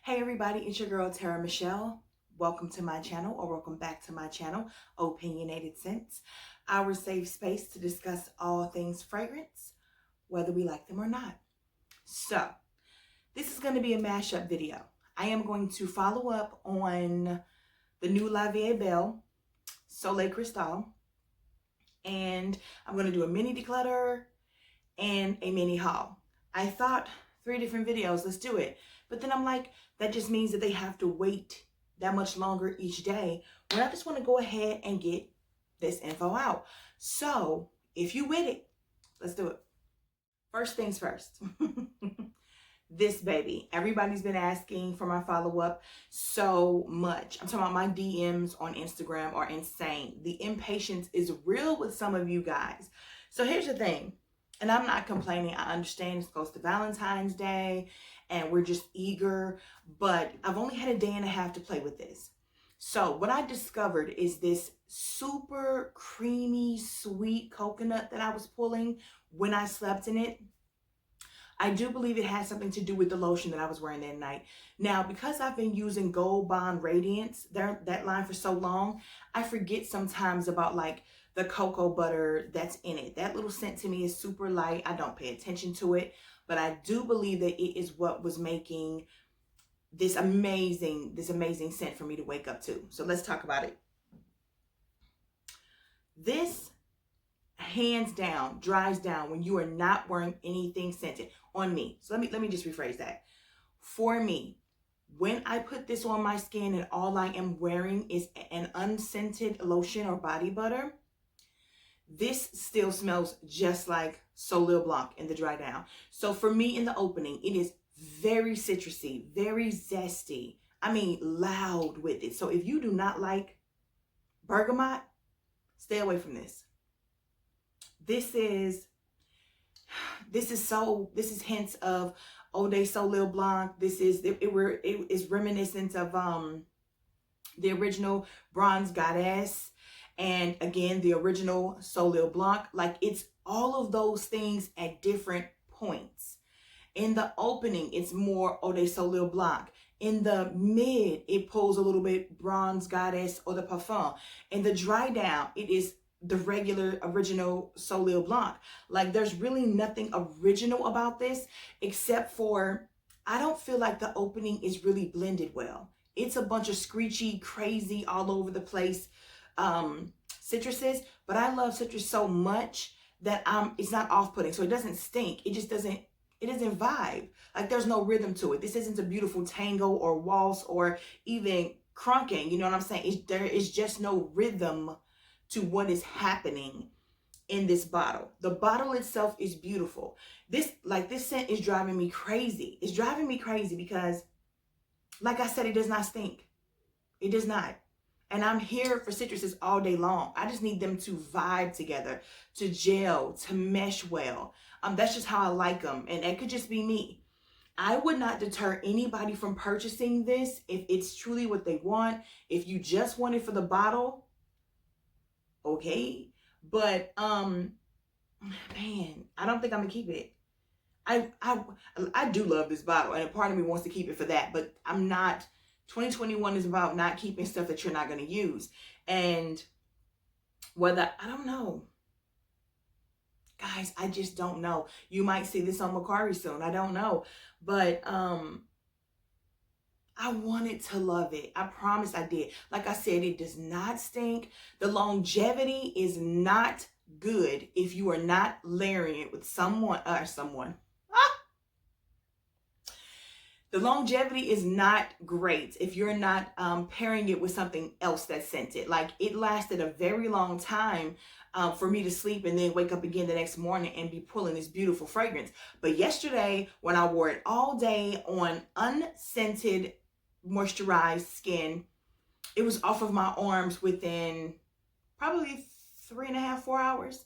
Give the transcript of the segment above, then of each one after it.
Hey everybody, it's your girl Tara Michelle. Welcome to my channel, or welcome back to my channel, Opinionated Scents, our safe space to discuss all things fragrance, whether we like them or not. So, this is going to be a mashup video. I am going to follow up on the new La Vie Belle Soleil Cristal, and I'm going to do a mini declutter and a mini haul. I thought 3 different videos, let's do it. But then I'm like, that just means that they have to wait that much longer each day, when I just want to go ahead and get this info out. So if you with it, let's do it. First things first. This baby, everybody's been asking for my follow-up so much. I'm talking about my DMs on Instagram are insane. The impatience is real with some of you guys. So here's the thing, and I'm not complaining. I understand it's close to Valentine's Day and we're just eager, but I've only had a day and a half to play with this. So what I discovered is this super creamy, sweet coconut that I was pulling when I slept in it. I do believe it has something to do with the lotion that I was wearing that night. Now, because I've been using Gold Bond Radiance, that line, for so long, I forget sometimes about like the cocoa butter that's in it. That little scent to me is super light. I don't pay attention to it, but I do believe that it is what was making this amazing scent for me to wake up to. So let's talk about it. This hands down dries down when you are not wearing anything scented on me. So let me just rephrase that. For me, when I put this on my skin and all I am wearing is an unscented lotion or body butter, this still smells just like Soleil Blanc in the dry down. So for me in the opening, it is very citrusy, very zesty. I mean, loud with it. So if you do not like bergamot, stay away from this. This is hints of Eau de Soleil Blanc. This is it is reminiscent of the original Bronze Goddess, and again the original Soleil Blanc. Like, it's all of those things at different points. In the opening, it's more Eau de Soleil Blanc. In the mid, it pulls a little bit Bronze Goddess or the Parfum. In the dry down, it is the regular original Soleil Blanc. Like, there's really nothing original about this, except for I don't feel like the opening is really blended well. It's a bunch of screechy, crazy, all over the place citruses, but I love citrus so much that it's not off-putting. So it doesn't stink. It doesn't vibe. Like, there's no rhythm to it. This isn't a beautiful tango or waltz or even crunking. You know what I'm saying? There is just no rhythm to what is happening in this bottle. The bottle itself is beautiful. This scent is driving me crazy. It's driving me crazy because, like I said, it does not stink. It does not. And I'm here for citruses all day long. I just need them to vibe together, to gel, to mesh well. That's just how I like them. And it could just be me. I would not deter anybody from purchasing this if it's truly what they want. If you just want it for the bottle, okay. But man, I don't think I'm gonna keep it. I do love this bottle, and a part of me wants to keep it for that, but I'm not. 2021 is about not keeping stuff that you're not going to use. And whether, I don't know. Guys, I just don't know. You might see this on Mercari soon. I don't know. But I wanted to love it. I promise I did. Like I said, it does not stink. The longevity is not good if you are not layering it with someone. The longevity is not great if you're not pairing it with something else that's scented. Like, it lasted a very long time for me to sleep and then wake up again the next morning and be pulling this beautiful fragrance. But yesterday, when I wore it all day on unscented, moisturized skin, it was off of my arms within probably 3.5, 4 hours.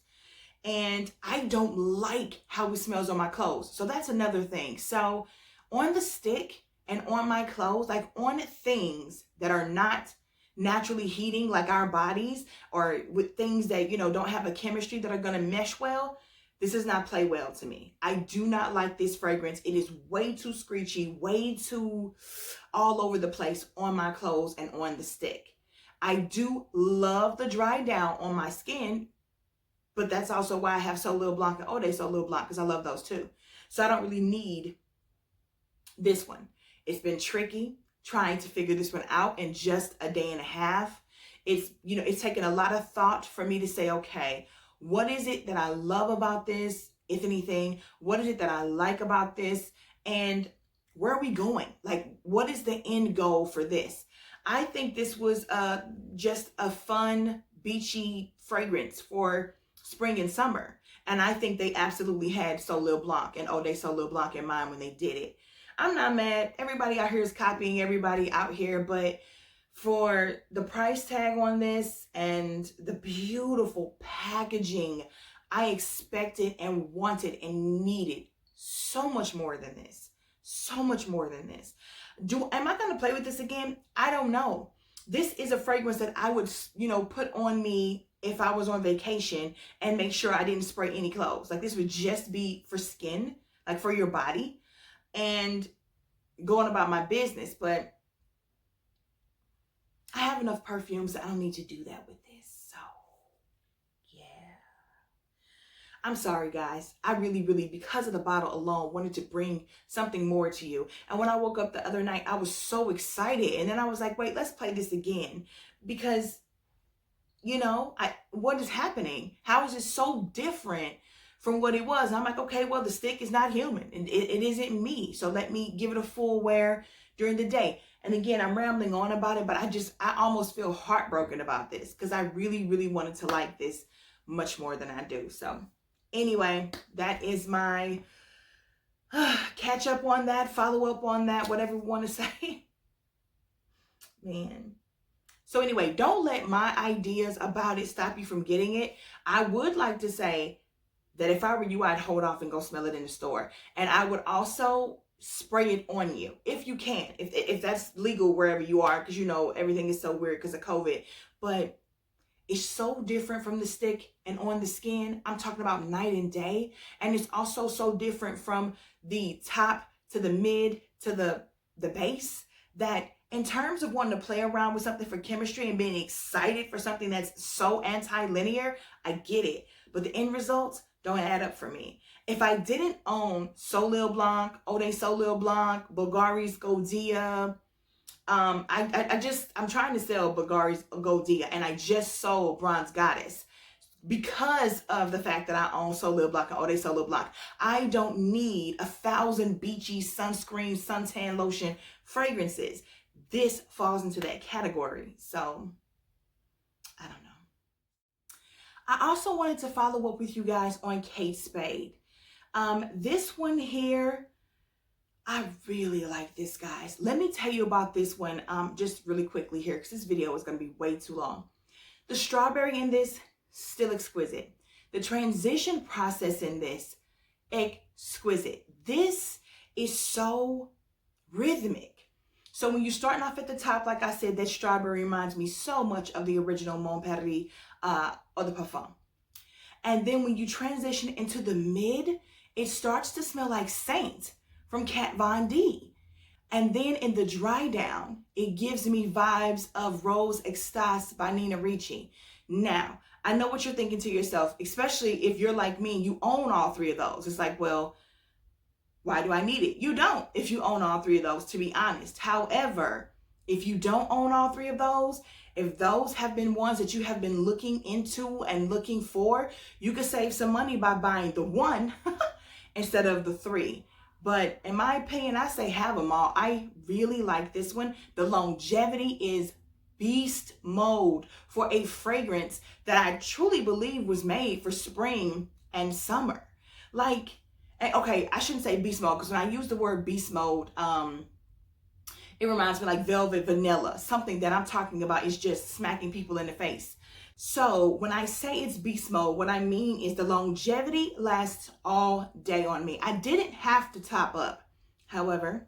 And I don't like how it smells on my clothes. So that's another thing. So on the stick and on my clothes, like on things that are not naturally heating like our bodies, or with things that, you know, don't have a chemistry that are going to mesh well, This does not play well to me. I do not like this fragrance. It is way too screechy, way too all over the place on my clothes and on the stick. I do love the dry down on my skin, but that's also why I have So Lil Blanc and Eau de So Lil Blanc, because I love those too. So I don't really need this one. It's been tricky trying to figure this one out in just a day and a half. It's, you know, it's taken a lot of thought for me to say, okay, what is it that I love about this? If anything, what is it that I like about this? And where are we going? Like, what is the end goal for this? I think this was just a fun, beachy fragrance for spring and summer. And I think they absolutely had So Lil Blanc and Eau de So Lil Blanc in mind when they did it. I'm not mad. Everybody out here is copying everybody out here, but for the price tag on this and the beautiful packaging, I expected and wanted and needed so much more than this. So much more than this. Am I going to play with this again? I don't know. This is a fragrance that I would, you know, put on me if I was on vacation and make sure I didn't spray any clothes. Like, this would just be for skin, like for your body, and going about my business. But I have enough perfumes that I don't need to do that with this. So, yeah. I'm sorry, guys. I really, because of the bottle alone, wanted to bring something more to you. And when I woke up the other night, I was so excited. And then I was like, wait, let's play this again. Because, you know, what is happening? How is it so different from what it was? And I'm like, okay, well, the stick is not human. And it isn't me. So let me give it a full wear during the day. And again, I'm rambling on about it, but I almost feel heartbroken about this because I really wanted to like this much more than I do. So anyway, that is my catch up on that, follow up on that, whatever you want to say. Man. So anyway, don't let my ideas about it stop you from getting it. I would like to say that if I were you, I'd hold off and go smell it in the store. And I would also spray it on you if you can, if that's legal wherever you are, because you know everything is so weird because of COVID. But it's so different from the stick and on the skin. I'm talking about night and day. And it's also so different from the top to the mid to the base, that in terms of wanting to play around with something for chemistry and being excited for something that's so anti-linear, I get it. But the end results don't add up for me. If I didn't own So Lil Blanc, Eau de So Lil Blanc, Bulgari's Godia, I'm trying to sell Bulgari's Godia, and I just sold Bronze Goddess because of the fact that I own So Lil Blanc and Eau de So Lil Blanc. I don't need 1,000 beachy sunscreen, suntan lotion fragrances. This falls into that category. So I don't know. I also wanted to follow up with you guys on Kate Spade. This one here, I really like this, guys. Let me tell you about this one just really quickly here, because this video is going to be way too long. The strawberry in this, still exquisite. The transition process in this, exquisite. This is so rhythmic. So when you're starting off at the top, like I said, that strawberry reminds me so much of the original Mercari Eau de Parfum. And then when you transition into the mid, it starts to smell like Saint from Kat Von D. And then in the dry down, it gives me vibes of Rose Extase by Nina Ricci. Now, I know what you're thinking to yourself, especially if you're like me and you own all three of those. It's like, well, why do I need it? You don't, if you own all three of those, to be honest. However, if you don't own all three of those, if those have been ones that you have been looking into and looking for, you could save some money by buying the one instead of the three. But in my opinion, I say have them all. I really like this one. The longevity is beast mode for a fragrance that I truly believe was made for spring and summer. Like, okay, I shouldn't say beast mode, because when I use the word beast mode, it reminds me like velvet vanilla. Something that I'm talking about is just smacking people in the face. So when I say it's beast mode, what I mean is the longevity lasts all day on me. I didn't have to top up. However,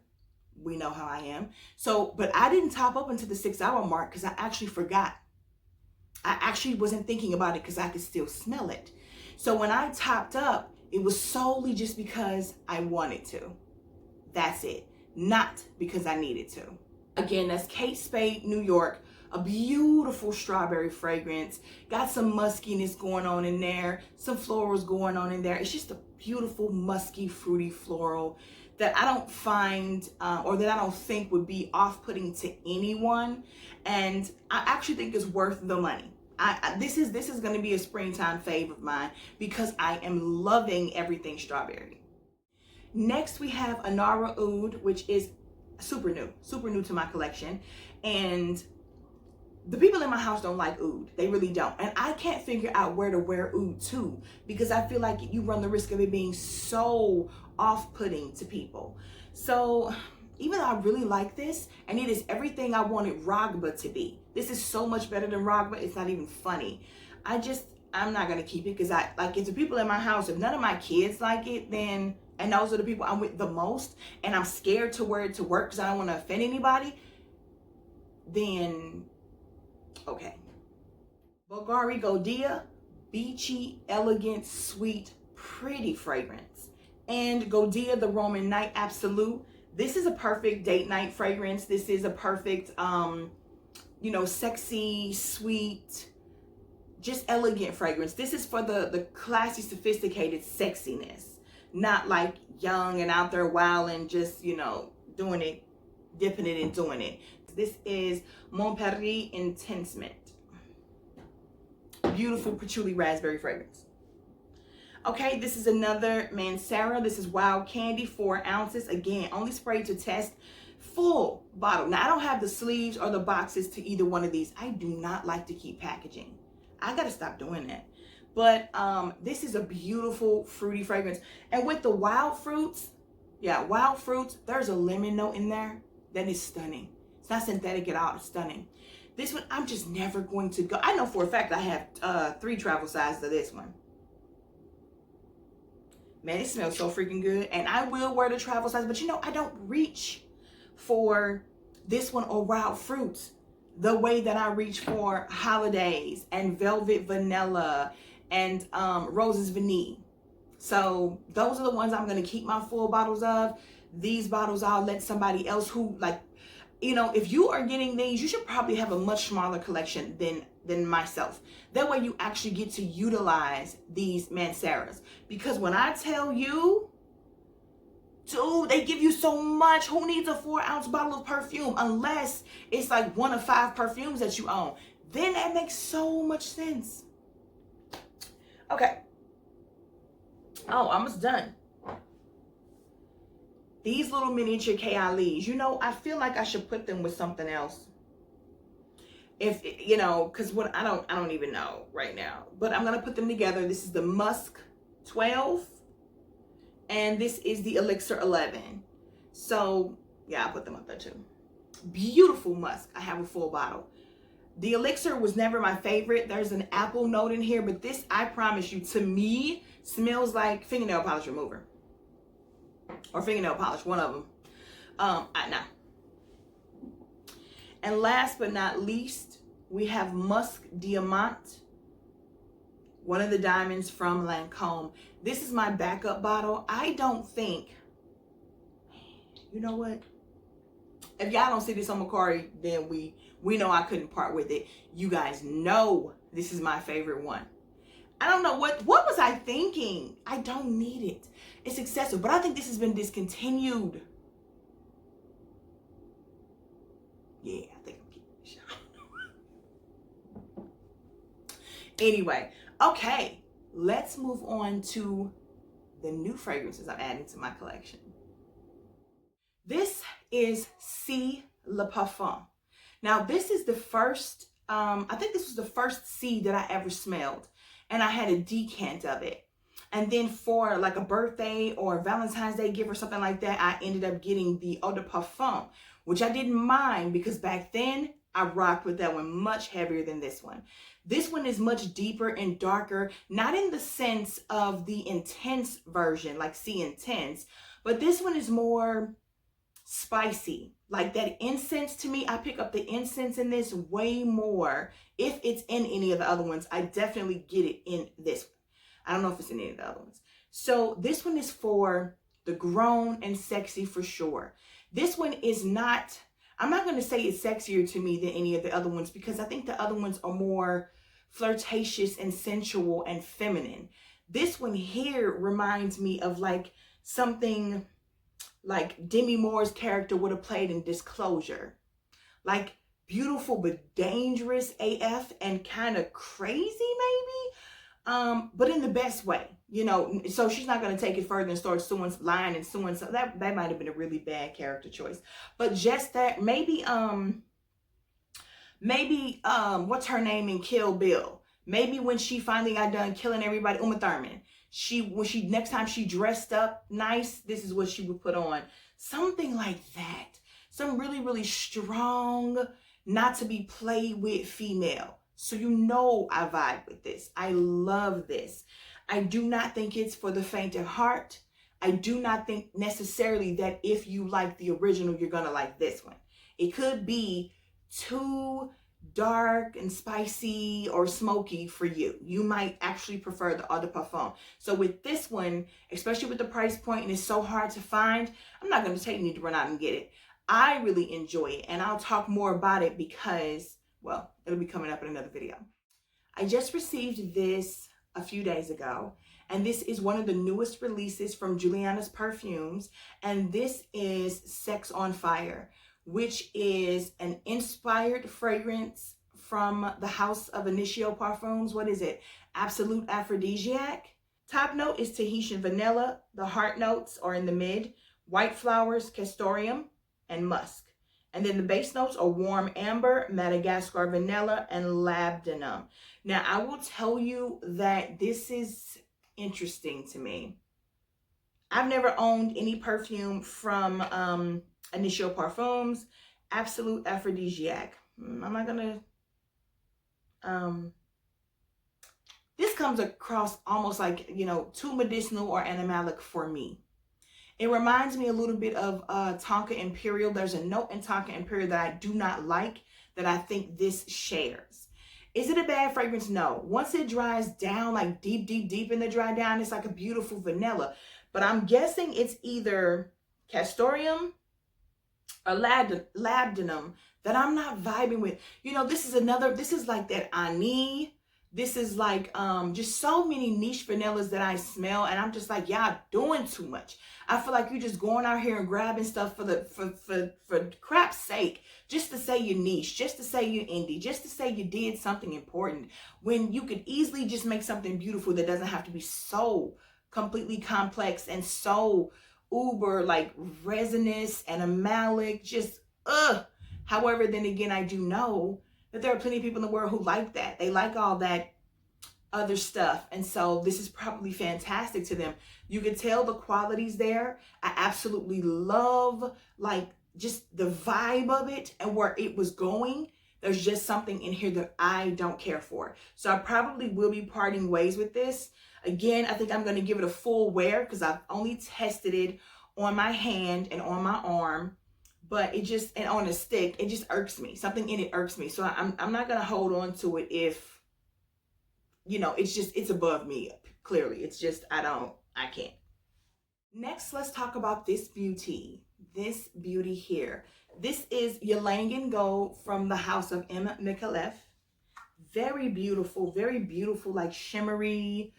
we know how I am. So, but I didn't top up until the 6-hour mark because I actually forgot. I actually wasn't thinking about it because I could still smell it. So when I topped up, It was solely just because I wanted to. That's it. Not because I needed to. Again, that's Kate Spade, New York. A beautiful strawberry fragrance. Got some muskiness going on in there. Some florals going on in there. It's just a beautiful, musky, fruity floral that I don't find or that I don't think would be off-putting to anyone. And I actually think it's worth the money. This is going to be a springtime fave of mine because I am loving everything strawberry. Next, we have Anara Oud, which is super new to my collection. And the people in my house don't like oud. They really don't. And I can't figure out where to wear oud to because I feel like you run the risk of it being so off-putting to people. So even though I really like this, and it is everything I wanted Ragba to be. This is so much better than Ragba. It's not even funny. I'm not going to keep it because it's the people in my house. If none of my kids like it, then, and those are the people I'm with the most, and I'm scared to wear it to work because I don't want to offend anybody, then okay. Bulgari Godiya, beachy, elegant, sweet, pretty fragrance. And Godiya, the Roman Night Absolute. This is a perfect date night fragrance. This is a perfect, sexy, sweet, just elegant fragrance. This is for the classy, sophisticated sexiness. Not like young and out there wild and just, doing it, dipping it and doing it. This is Mercari Intensement. Beautiful patchouli raspberry fragrance. Okay, this is another Mancera. This is Wild Candy, 4 ounces. Again, only sprayed to test. Full bottle. Now, I don't have the sleeves or the boxes to either one of these. I do not like to keep packaging. I got to stop doing that. But this is a beautiful fruity fragrance. And with the wild fruits, there's a lemon note in there that is stunning. It's not synthetic at all. It's stunning. This one, I'm just never going to go. I know for a fact I have 3 travel sizes of this one. Man, it smells so freaking good. And I will wear the travel size, but I don't reach for this one or wild fruits the way that I reach for holidays and velvet vanilla and roses vanille. So those are the ones I'm going to keep my full bottles of. These bottles I'll let somebody else who if you are getting these, you should probably have a much smaller collection than myself. That way you actually get to utilize these Manceras. Because when I tell you, dude, they give you so much. Who needs a 4-ounce bottle of perfume unless it's like one of 5 perfumes that you own? Then that makes so much sense. Okay. Oh, almost done. These little miniature K.I.L.'s, I feel like I should put them with something else. If, because what I don't even know right now. But I'm going to put them together. This is the Musk 12. And this is the Elixir 11. So, yeah, I'll put them up there too. Beautiful musk. I have a full bottle. The Elixir was never my favorite. There's an apple note in here. But this, I promise you, to me, smells like fingernail polish remover. Or fingernail polish, one of them. No. And last but not least, we have Musk Diamant. One of the diamonds from Lancome. This is my backup bottle. I don't think, you know what? If y'all don't see this on Mercari, then we know I couldn't part with it. You guys know this is my favorite one. I don't know what was I thinking? I don't need it. It's excessive, but I think this has been discontinued. Yeah, I think I'm keeping this shot. Anyway, okay, let's move on to the new fragrances I'm adding to my collection. This is C Le Parfum. Now, this is the first, I think this was the first C that I ever smelled. And I had a decant of it. And then for like a birthday or Valentine's Day gift or something like that, I ended up getting the Eau de Parfum, which I didn't mind because back then I rocked with that one much heavier than this one. This one is much deeper and darker, not in the sense of the intense version, like C Intense, but this one is more spicy. Like that incense, to me, I pick up the incense in this way more. If it's in any of the other ones, I definitely get it in this one. I don't know if it's in any of the other ones. So this one is for the grown and sexy for sure. This one is not, I'm not going to say it's sexier to me than any of the other ones, because I think the other ones are more flirtatious and sensual and feminine. This one here reminds me of like something like Demi Moore's character would have played in Disclosure. Like beautiful but dangerous AF and kind of crazy maybe, but in the best way, you know. So she's not going to take it further and start suing, lying and suing. So that might have been a really bad character choice. But just that, maybe what's her name in Kill Bill? Maybe when she finally got done killing everybody, Uma Thurman, next time she dressed up nice, this is what she would put on. Something like that. Some really, really strong, not to be played with female. So you know I vibe with this. I love this. I do not think it's for the faint of heart. I do not think necessarily that if you like the original, you're gonna like this one. It could be too dark and spicy or smoky for you. You might actually prefer the Eau de Parfum. So with this one, especially with the price point and it's so hard to find, I'm not gonna tell you need to run out and get it. I really enjoy it, and I'll talk more about it because, well, it'll be coming up in another video. I just received this a few days ago, and this is one of the newest releases from Juliana's Perfumes, and this is Sex on Fire, which is an inspired fragrance from the house of Initio Parfums. What is it? Absolute Aphrodisiac. Top note is Tahitian vanilla. The heart notes are in the mid. White flowers, castoreum, and musk. And then the base notes are warm amber, Madagascar vanilla, and labdanum. Now, I will tell you that this is interesting to me. I've never owned any perfume from Initio Parfums. Absolute Aphrodisiac. I'm not gonna, this comes across almost like, you know, too medicinal or animalic for me. It reminds me a little bit of Tonka Imperial. There's a note in Tonka Imperial that I do not like that I think this shares. Is it a bad fragrance? No. Once it dries down, like deep in the dry down, it's like a beautiful vanilla. But I'm guessing it's either castoreum or labdanum that I'm not vibing with. You know, this is like that Ani. This is like just so many niche vanillas that I smell, and I'm just like, y'all doing too much. I feel like you're just going out here and grabbing stuff for crap's sake, just to say you're niche, just to say you're indie, just to say you did something important, when you could easily just make something beautiful that doesn't have to be so completely complex and so uber like resinous and amalic, just However, then again, I do know that there are plenty of people in the world who like that. They like all that other stuff. And so this is probably fantastic to them. You can tell the quality's there. I absolutely love like just the vibe of it and where it was going. There's just something in here that I don't care for. So I probably will be parting ways with this. Again, I think I'm going to give it a full wear because I've only tested it on my hand and on my arm. But it just, and on a stick, it just irks me. Something in it irks me. So I'm not going to hold on to it if, you know, it's above me. Clearly, it's just, I can't. Next, let's talk about this beauty. This beauty here. This is Ylang Go from the house of M. Micallef. Very beautiful, like shimmery.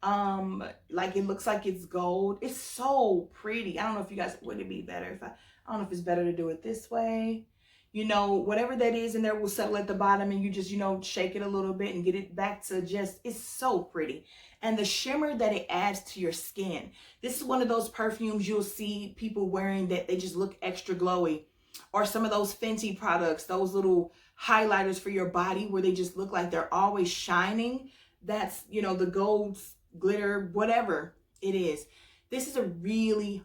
Like it looks like it's gold. It's so pretty. I don't know if you guys, would it be better if I don't know if it's better to do it this way. You know, whatever that is in there will settle at the bottom and you just, you know, shake it a little bit and get it back to just, it's so pretty. And the shimmer that it adds to your skin. This is one of those perfumes you'll see people wearing that they just look extra glowy. Or some of those Fenty products, those little highlighters for your body where they just look like they're always shining. That's, you know, the gold, glitter, whatever it is. This is a really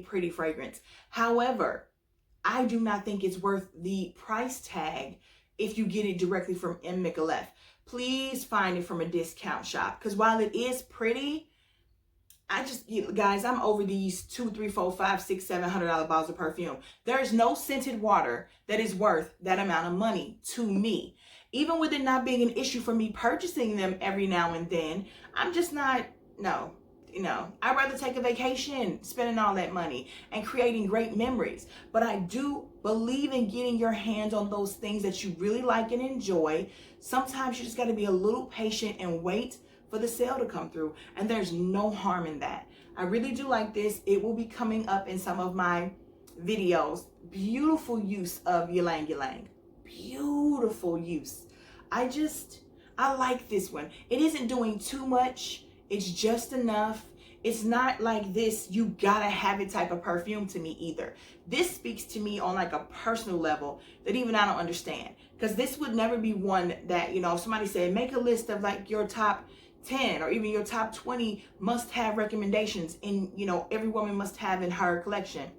pretty fragrance. However, I do not think it's worth the price tag if you get it directly from M. Micallef. Please find it from a discount shop, because while it is pretty, guys, I'm over these $200, $300, $400, $500, $600, $700 bottles of perfume. There's no scented water that is worth that amount of money to me. Even with it not being an issue for me purchasing them every now and then, I'm just not, no. I'd rather take a vacation spending all that money and creating great memories. But I do believe in getting your hands on those things that you really like and enjoy. Sometimes you just got to be a little patient and wait for the sale to come through. And there's no harm in that. I really do like this. It will be coming up in some of my videos. Beautiful use of Ylang Ylang. Beautiful use. I like this one. It isn't doing too much. It's just enough. It's not like this, you gotta have it type of perfume to me either. This speaks to me on like a personal level that even I don't understand. Because this would never be one that, if somebody said, make a list of like your top 10 or even your top 20 must-have recommendations in, every woman must have in her collection.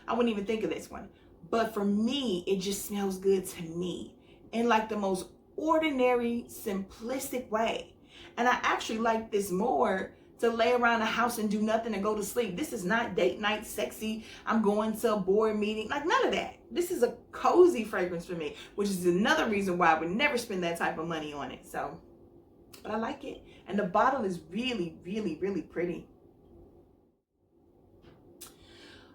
I wouldn't even think of this one. But for me, it just smells good to me in like the most ordinary, simplistic way. And I actually like this more to lay around the house and do nothing and go to sleep. This is not date night sexy. I'm going to a board meeting. Like none of that. This is a cozy fragrance for me, which is another reason why I would never spend that type of money on it. So, but I like it. And the bottle is really, really, really pretty.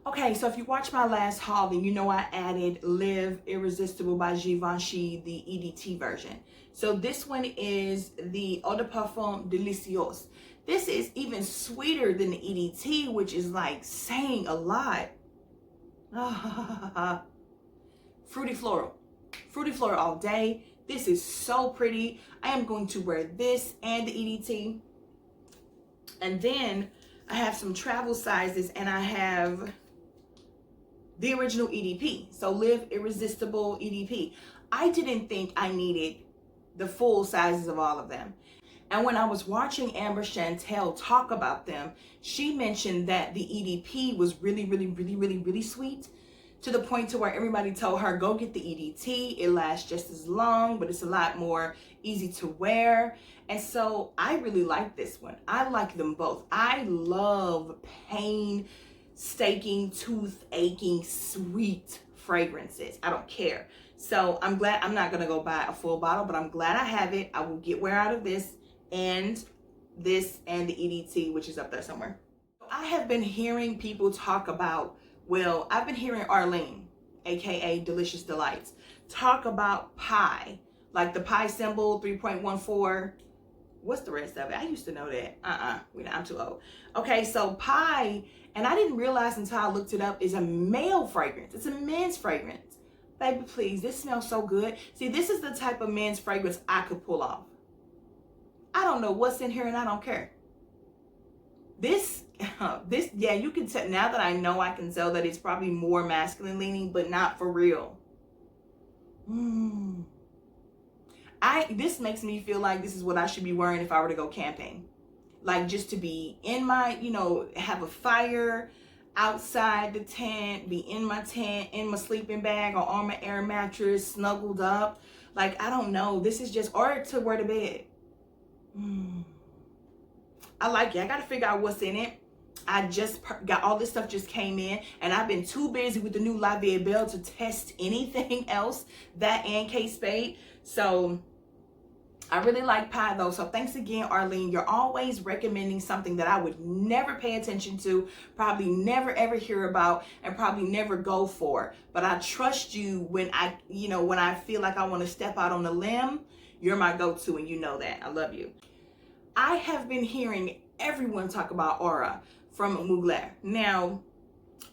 Okay, so if you watched my last haul, then you know I added Live Irresistible by Givenchy, the EDT version. So this one is the Eau de Parfum Delicieux. This is even sweeter than the EDT, which is like saying a lot. Fruity floral. Fruity floral all day. This is so pretty. I am going to wear this and the EDT. And then I have some travel sizes and I have the original EDP. So Live Irresistible EDP. I didn't think I needed the full sizes of all of them. And when I was watching Amber Chantel talk about them, she mentioned that the EDP was really, really, really, really, really sweet, to the point to where everybody told her, go get the EDT. It lasts just as long, but it's a lot more easy to wear. And so I really like this one. I like them both. I love painstaking, tooth-aching, sweet fragrances. I don't care. So I'm glad I'm not going to go buy a full bottle, but I'm glad I have it. I will get wear out of this and the EDT, which is up there somewhere. I have been hearing people talk about, well, I've been hearing Arlene, aka Delicious Delights, talk about pi, like the pi symbol, 3.14. What's the rest of it? I used to know that. I'm too old. Okay, so pi, and I didn't realize until I looked it up, is a male fragrance. It's a men's fragrance. Baby, please, this smells so good. See, this is the type of men's fragrance I could pull off. I don't know what's in here and I don't care. This, yeah, you can tell, now that I know, I can tell that it's probably more masculine leaning, but not for real. This makes me feel like this is what I should be wearing if I were to go camping. Like just to be in my, have a fire outside the tent, be in my tent, in my sleeping bag or on my air mattress, snuggled up. Like, I don't know. This is just, or to wear to bed. I like it. I got to figure out what's in it. I just got all this stuff just came in and I've been too busy with the new La Vie Belle to test anything else, that and Kate Spade. So I really like pie though. So thanks again, Arlene. You're always recommending something that I would never pay attention to, probably never ever hear about, and probably never go for. But I trust you when I feel like I want to step out on a limb. You're my go-to and you know that. I love you. I have been hearing everyone talk about Aura from Mugler. Now,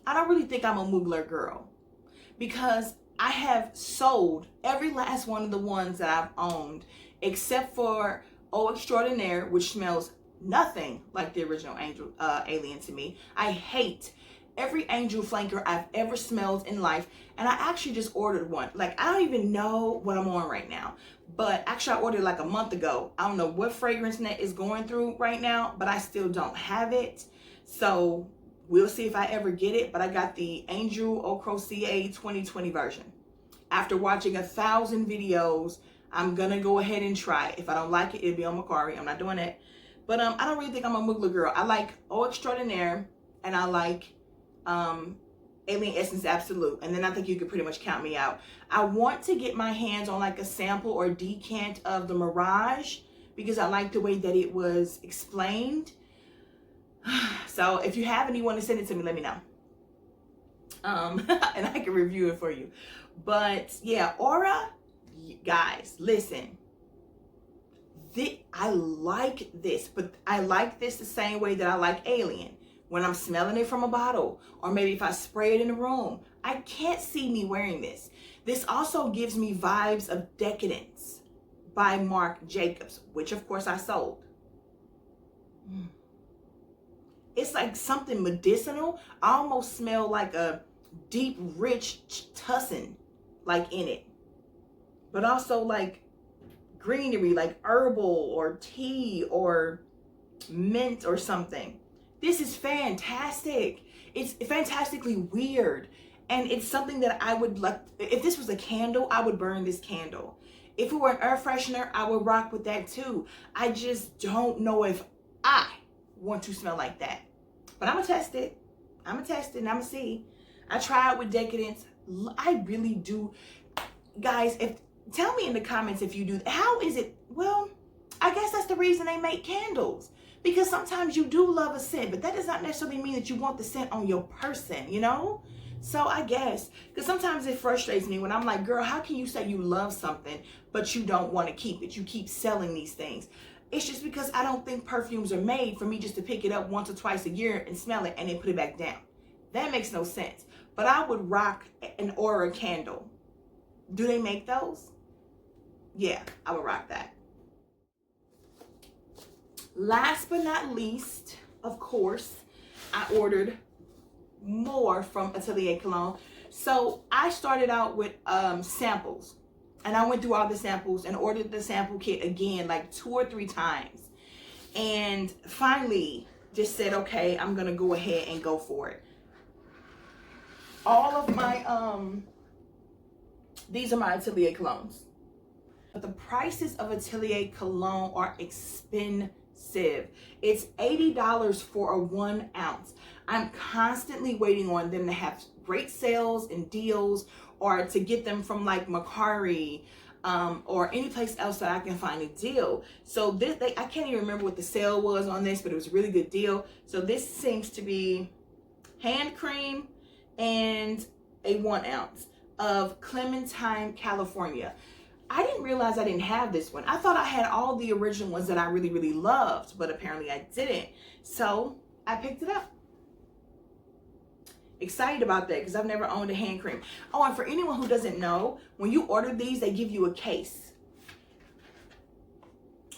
I don't really think I'm a Mugler girl because I have sold every last one of the ones that I've owned except for Eau Extraordinaire, which smells nothing like the original Alien to me. I hate every Angel Flanker I've ever smelled in life, and I actually just ordered one. Like, I don't even know what I'm on right now, but actually I ordered like a month ago. I don't know what fragrance net is going through right now, but I still don't have it. So we'll see if I ever get it, but I got the Angel Eau Croisier 2020 version. After watching 1,000 videos, I'm gonna go ahead and try it. If I don't like it, it'll be on Mercari. I'm not doing it. But I don't really think I'm a Mugler girl. I like Eau Extraordinaire and I like Alien Essence Absolute, and then I think you could pretty much count me out. I want to get my hands on like a sample or decant of the Mirage because I like the way that it was explained. So if you have anyone to send it to me, let me know. And I can review it for you. But yeah, Aura, guys, listen. I like this, but I like this the same way that I like Alien. When I'm smelling it from a bottle, or maybe if I spray it in the room, I can't see me wearing this. This also gives me vibes of Decadence by Marc Jacobs, which of course I sold. It's like something medicinal. I almost smell like a deep, rich tussin, like in it. But also like greenery, like herbal or tea or mint or something. This is fantastic. It's fantastically weird. And it's something that I would like. If this was a candle, I would burn this candle. If it were an air freshener, I would rock with that too. I just don't know if I want to smell like that. But I'm gonna test it. I'm gonna test it and I'm gonna see. I try it with Decadence. I really do. Guys, tell me in the comments if you do. How is it? Well, I guess that's the reason they make candles. Because sometimes you do love a scent, but that does not necessarily mean that you want the scent on your person, you know? So I guess, because sometimes it frustrates me when I'm like, girl, how can you say you love something, but you don't want to keep it? You keep selling these things. It's just because I don't think perfumes are made for me just to pick it up once or twice a year and smell it and then put it back down. That makes no sense. But I would rock an Aura candle. Do they make those? Yeah, I would rock that. Last but not least, of course, I ordered more from Atelier Cologne. So I started out with samples, and I went through all the samples and ordered the sample kit again like 2 or 3 times, and finally just said, okay, I'm gonna go ahead and go for it. All of my these are my Atelier Colognes, but the prices of Atelier Cologne are expensive. It's $80 for a 1 ounce. I'm constantly waiting on them to have great sales and deals, or to get them from like Mercari or any place else that I can find a deal. So this, I can't even remember what the sale was on this, but it was a really good deal. So this seems to be hand cream and a 1 ounce of Clementine, California. I didn't realize I didn't have this one. I thought I had all the original ones that I really, really loved, but apparently I didn't. So I picked it up. Excited about that because I've never owned a hand cream. Oh, and for anyone who doesn't know, when you order these, they give you a case.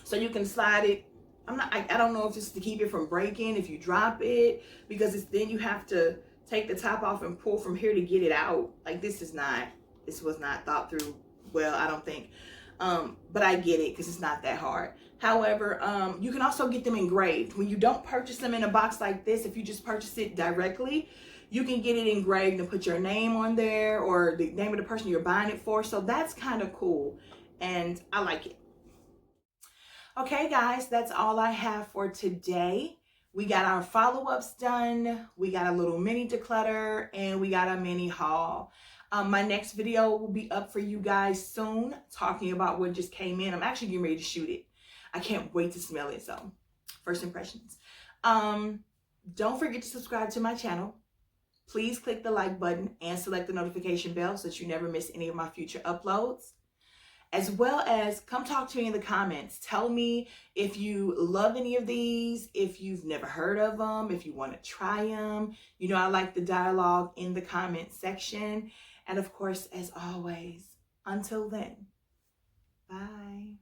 So you can slide it. I don't know if it's to keep it from breaking, if you drop it, because then you have to take the top off and pull from here to get it out. Like this was not thought through well, I don't think. But I get it because it's not that hard. However, you can also get them engraved. When you don't purchase them in a box like this, if you just purchase it directly, you can get it engraved and put your name on there or the name of the person you're buying it for. So that's kind of cool and I like it. Okay, guys, that's all I have for today. We got our follow-ups done. We got a little mini declutter and we got a mini haul. My next video will be up for you guys soon, talking about what just came in. I'm actually getting ready to shoot it. I can't wait to smell it. So, first impressions. Don't forget to subscribe to my channel. Please click the like button and select the notification bell so that you never miss any of my future uploads. As well as come talk to me in the comments. Tell me if you love any of these, if you've never heard of them, if you want to try them. You know, I like the dialogue in the comment section. And of course, as always, until then, bye.